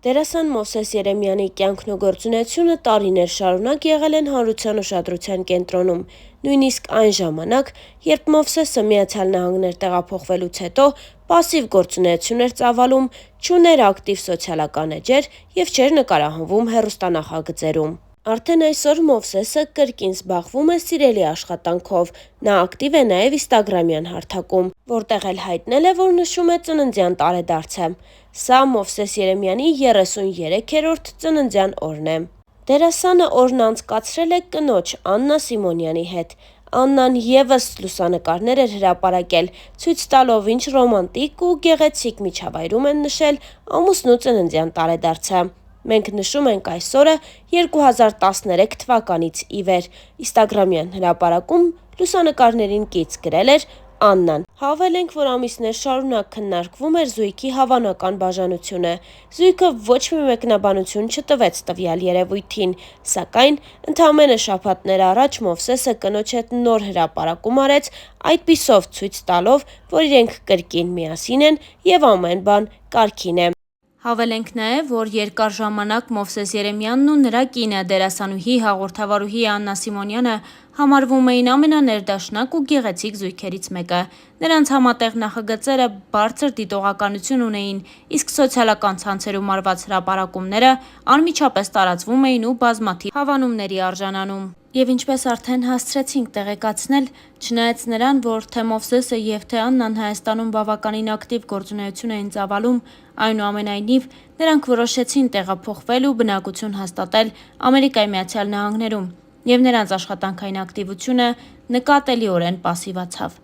Դերասան Մովսես Երեմյանի կյանքն ու գործունեությունը տարիներ շարունակ եղել են հանրության ուշադրության կենտրոնում, նույնիսկ այն ժամանակ, երբ Մովսեսը Միացյալ Նահանգներ տեղափոխվելուց հետո պասիվ գործունեություն էր ծավալում, չուներ ակտիվ սոցիալական էջեր և չէր նկարահանվում հեռուստանախագծերում։ Արդեն այսօր Մովսեսը կրկին զբաղվում է սիրելի աշխատանքով, նա ակտիվ է նաև ինստագրամյան հարթակում, որտեղ էլ հայտնել է, որ նշում է ծննդյան տարեդարձը։ Սա Մովսես Երեմյանի 33-րդ ծննդյան օրն է։ Դերասանը օրն անցկացրել է կնոջ Աննա Սիմոնյանի հետ։ Աննան ևս լուսանկարներ էր հրապարակել, ցույց տալով ինչ ռոմանտիկ ու գեղեցիկ միջավայրում են նշել ամուսնու ծննդյան տարեդարձը։ Մենք նշում ենք այս օրը 2013 թվականից ի վեր։ Ինստագրամյան հրապարակում լուսանկարներին կից գրել էր Աննան։ Հավել ենք, որ ամիսներ շարունակ քննարկվում էր զույգի հավանական բաժանությունը։ Զույգը ոչ մի մեկնաբանություն չտվեց տվյալ երևույթին, սակայն ընդամենը շաբաթներ առաջ Մովսեսը կնոջ հետ նոր հրապարակում արեց, այդպիսով ցույց տալով, որ իրենք կրկին միասին են և ամեն բան կարգին է։ Հավել ենք նաև, որ երկար ժամանակ Մովսես Երեմյանն ու նրա կինը դերասանուհի, հաղորդավարուհի Աննա Սիմոնյանը համարվում էին ամենաներդաշնակ ու գեղեցիկ զույգերից մեկը։ Նրանց համատեղ նախագծերը բարձր դիտողականություն ունեին, իսկ սոցիալական ցանցերում արված հրապարակումները անմիջապես տարածվում էին ու բազմաթիվ հավանումների արժանանում։ Եվ ինչպես արդեն հասցրեցինք տեղեկացնել, չնայած նրան, որ թե Մովսեսը և թե Աննան Հայաստանում բավականին ակտիվ գործունեություն էին ծավալում, այնուամենայնիվ նրանք որոշեցին տեղափոխվել ու բնակություն հաստատել Ամերիկայի Միացյալ Նահանգներում, և նրանց աշխատանքային ակտիվությունը նկատելիորեն պասիվացավ։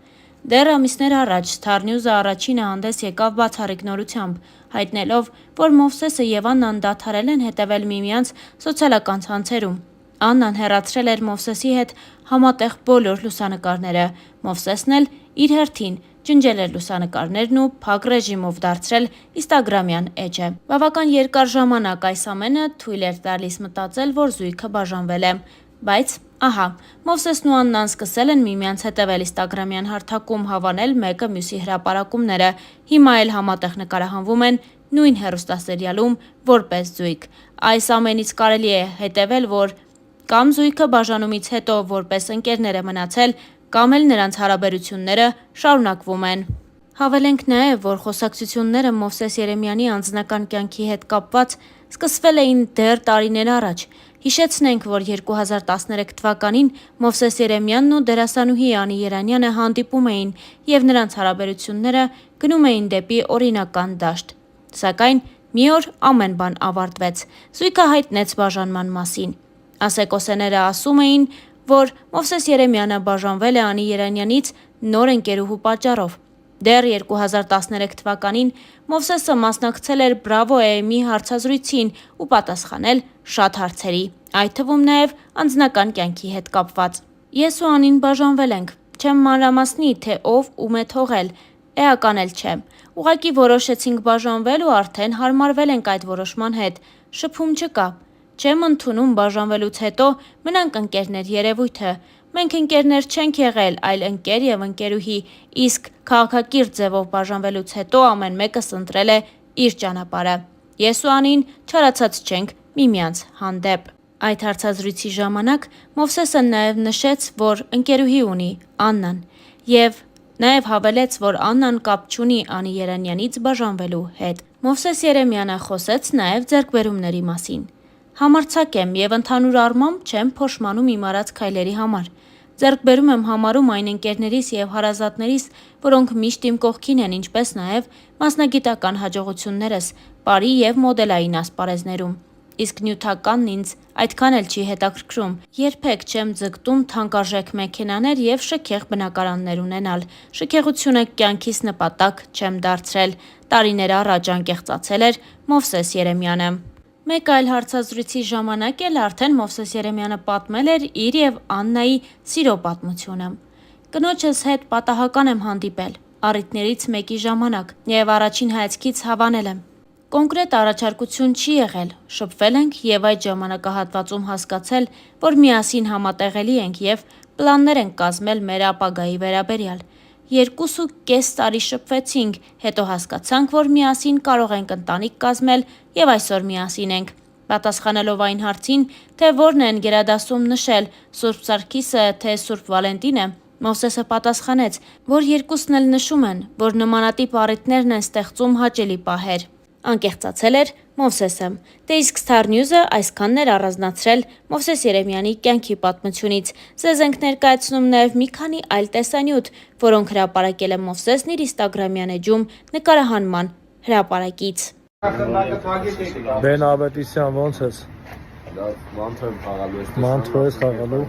Դեռ ամիսներ առաջ Star News-ը առաջինը հանդես եկավ բացառիկ նորությամբ, հայտնելով, որ Մովսեսը և Աննան դադարել են հետևել միմյանց սոցիալական ցանցերում։ Աննան հեռացրել էր Մովսեսի հետ համատեղ բոլոր լուսանկարները, Մովսեսն էլ իր հերթին ջնջել էր լուսանկարներն ու փակ ռեժիմով դարձրել ինստագրամյան էջը։ Բավական երկար ժամանակ այս ամենը թույլ էր տալիս մտածել, որ զույգը բաժանվել է։ Բայց ահա, Մովսեսն ու Աննան սկսել են միմյանց հետևել ինստագրամյան հարթակում, հավանել մեկը մյուսի հրապարակումները, հիմա էլ համատեղ նկարահանվում են նույն հեռուստասերիալում որպես զույգ։ Այս ամենից կարելի է հետևել, որ կամ զույգը բաժանումից հետո որպես ընկերներ է մնացել, կամ էլ նրանց հարաբերությունները շարունակվում են։ Հավել ենք նաև, որ խոսակցությունները Մովսես Երեմյանի անձնական կյանքի հետ կապված սկսվել էին դեռ տարիներ առաջ։ Հիշեցնենք, որ 2013 թվականին Մովսես Երեմյանն ու դերասանուհի Անի Երանյանը հանդիպում էին և նրանց հարաբերությունները գնում էին դեպի օրինական դաշտ։ Սակայն մի օր ամեն բան ավարտվեց։ Զույգը հայտնեց բաժանման մասին։ Ասեկոսեները ասում էին, որ Մովսես Երեմյանը բաժանվել է Անի Երանյանից նոր ընկերուհու պատճառով։ Դեռ 2013 թվականին Մովսեսը մասնակցել էր Bravo AM-ի հարցազրույցին ու պատասխանել շատ հարցերի, այդ թվում նաև անձնական կյանքի հետ կապված։ Ես ու Անին բաժանվել ենք, չեմ մանրամասնի, թե ով ում է թողել, էական էլ չէ։ Ուղղակի որոշեցինք բաժանվել ու արդեն հարմարվել ենք այդ որոշման հետ, շփում չկա։ Չեմ ընդունում բաժանվելուց հետո մնանք ընկերներ երևույթը։ Մենք ընկերներ չենք եղել, այլ ընկեր և ընկերուհի, իսկ քաղաքակիրթ ձևով բաժանվելուց հետո ամեն մեկս ընտրել է իր ճանապարհը։ Ես ու Անին չարացած չենք միմյանց հանդեպ։ Այդ հարցազրույցի ժամանակ Մովսեսը նաև նշեց, որ ընկերուհի ունի, Աննան, և նաև հավելեց, որ Աննան կապ չունի Անի Երանյանից բաժանվելու հետ։ Մովսես Երեմյանը խոսեց նաև ձեռքբերումների մասին։ Համարձակ եմ և ընդհանուր առմամբ չեմ փոշմանում իմ արած քայլերի համար։ Ձեռքբերում եմ համարում այն ընկերներիս և հարազատներիս, որոնք միշտ իմ կողքին են, ինչպես նաև մասնագիտական հաջողություններս պարի և մոդելային ասպարեզներում։ Իսկ նյութականն ինձ այդքան էլ չի հետաքրքրում։ Երբեք չեմ ձգտում թանկարժեք մեքենաներ և շքեղ բնակարաններ ունենալ։ Շքեղությունը կյանքիս նպատակ չեմ դարձրել, տարիներ առաջ անկեղծացել էր Մովսես Երեմյանը։ Մեկ այլ հարցազրույցի ժամանակ էլ արդեն Մովսես Երեմյանը պատմել էր իր և Աննայի սիրո պատմությունը։ Կնոջս հետ պատահական եմ հանդիպել, առիթներից մեկի ժամանակ, և առաջին հայացքից հավանել եմ։ Կոնկրետ առաջարկություն չի եղել, շփվել ենք և այդ ժամանակահատվածում հասկացել, որ միասին համատեղելի ենք և պլաններ ենք կազմել մեր ապագայի վերաբերյալ։ 2.5 տարի շփվեցինք, հետո հասկացանք, որ միասին կարող ենք ընտանիք կազմել եւ այսօր միասին ենք։ Պատասխանելով այն հարցին, թե որն են գերադասում նշել Սուրբ Սարգիսը, թե Սուրբ Վալենտինը, Մովսեսը պատասխանեց, որ երկուսն էլ նշում են, որ նմանատիպ առիթներն են ստեղծում հաճելի պահեր։ Անկեղծացել էր Մովսեսը։ Դե իսկ Star News-ը այսքանն էր առանձնացրել Մովսես Երեմյանի կյանքի պատմությունից։ Ձեզ ենք ներկայացնում նաև մի քանի այլ տեսանյութ, որոնք հրապարակել է Մովսեսն իր Instagram-յան էջում նկարահանման հրապարակից։ Բեն Աբետիսյան, ոնց ես։ Մանթո եմ խաղալու ես։ Մանթո ես խաղալու։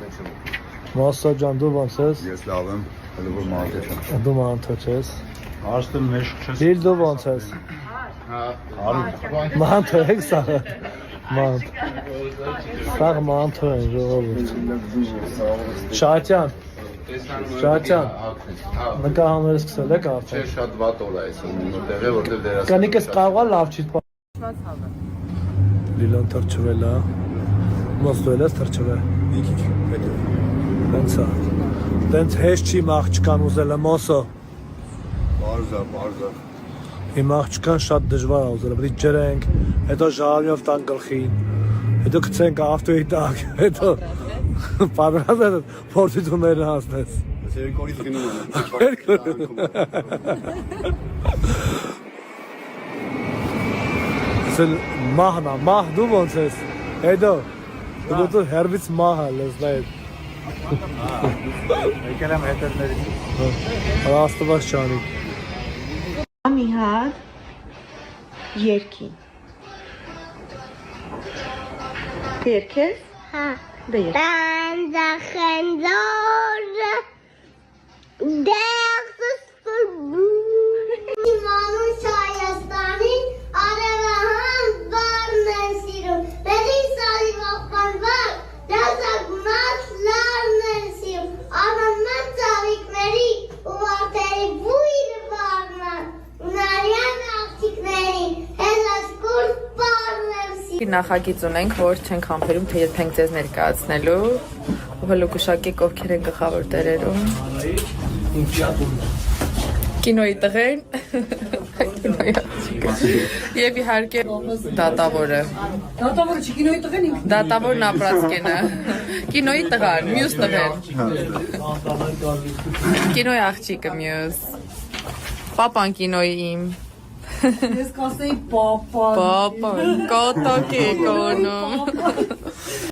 Մասա ջան, դու ոնց ես։ Ես լավ եմ, հələ որ մանթո եմ։ Դու մանթո ես։ Արստը մեշք չես։ Դիլ դու ոնց ես։ Մանթո եք սաղը։ Մանթ։ Սաղ մանթո են ժողովուրդ։ Շահատյան։ Շահատյան։ Նկարահանները սկսել եք արդեն։ Չէ, շատ վատ օր է այս նորտեղ է, որտեղ դերասան։ Կնիկս կարողա լավ չի։ Լիլան թրջվել է։ Մոստվել ես թրջվել։ Մի քիչ հետո։ Տենց է։ Տենց հեշտ չի աղջկան ուզելը մոսո։ Բարձա։ Իմ աղջկան շատ դժվար է ուզելը, պետք է ջրենք, հետո ժարամյով տան գլխին, հետո գցենք ավտոյի տակ, հետո պատրաստ է փորձությունները հասնես։ Ես երկորից գնում Սել մահնա, մահ դու ոնց ես, հետո, դու հերվից մահ է լեզնայդ։ Եկել եմ հետերներից։ Աստված չանի։ Մի հատ երկին։ Երկես։ Հա։ Դե երկ։ Տանձախնդոր դեղսս Իմանուս Հայաստանին արևահան բարն են սիրում, պետի սալի վախպանվար, դասագունած լարն են սիրում, անանման ծավիկների ու վարտերի բույրը բարնան, ունարյան աղջիկներին, հելասկուր բարն են սիրում։ Նախագիծ ունենք, որ չենք համբերում, թե երբ ենք ձեզ ներկայացնելու ու հլուկուշակեք ովքեր են գլխավոր դերերում։ Կինոյի տղեն եւ իհարկե դատավորը։ Դատավորը չի կինոյի տղեն ինքը։ Դատավորն ապրածկենը։ Կինոյի տղան, մյուս տղեն։ Կինոյի աղջիկը մյուս։ Պապան կինոյի իմ։ Ես կասեի պապա։ Պապան, կոտոք է կոնում։